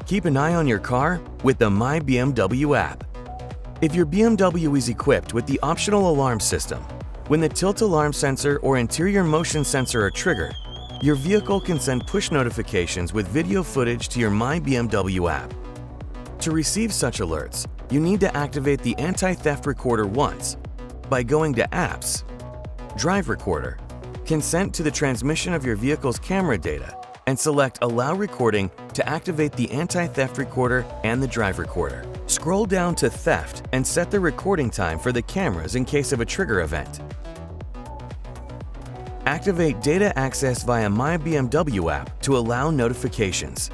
Keep an eye on your car with the My BMW app. If your BMW is equipped with the optional alarm system, when the tilt alarm sensor or interior motion sensor are triggered, your vehicle can send push notifications with video footage to your My BMW app. To receive such alerts, you need to activate the anti-theft recorder once by going to Apps, Drive Recorder, Consent to the transmission of your vehicle's camera data, and select Allow Recording to activate the anti-theft recorder and the drive recorder. Scroll down to Theft and set the recording time for the cameras in case of a trigger event. Activate data access via My BMW app to allow notifications.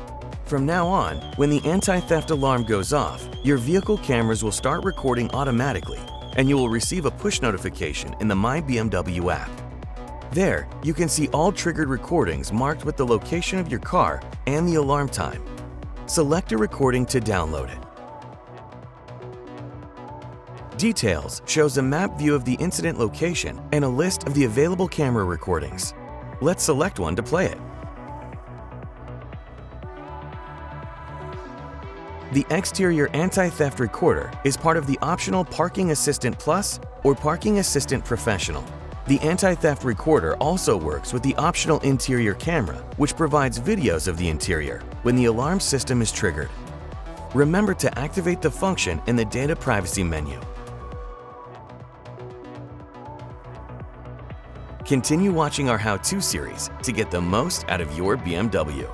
From now on, when the anti-theft alarm goes off, your vehicle cameras will start recording automatically, and you will receive a push notification in the My BMW app. There, you can see all triggered recordings marked with the location of your car and the alarm time. Select a recording to download it. Details shows a map view of the incident location and a list of the available camera recordings. Let's select one to play it. The exterior anti-theft recorder is part of the optional Parking Assistant Plus or Parking Assistant Professional. The anti-theft recorder also works with the optional interior camera, which provides videos of the interior when the alarm system is triggered. Remember to activate the function in the Data Privacy menu. Continue watching our how-to series to get the most out of your BMW.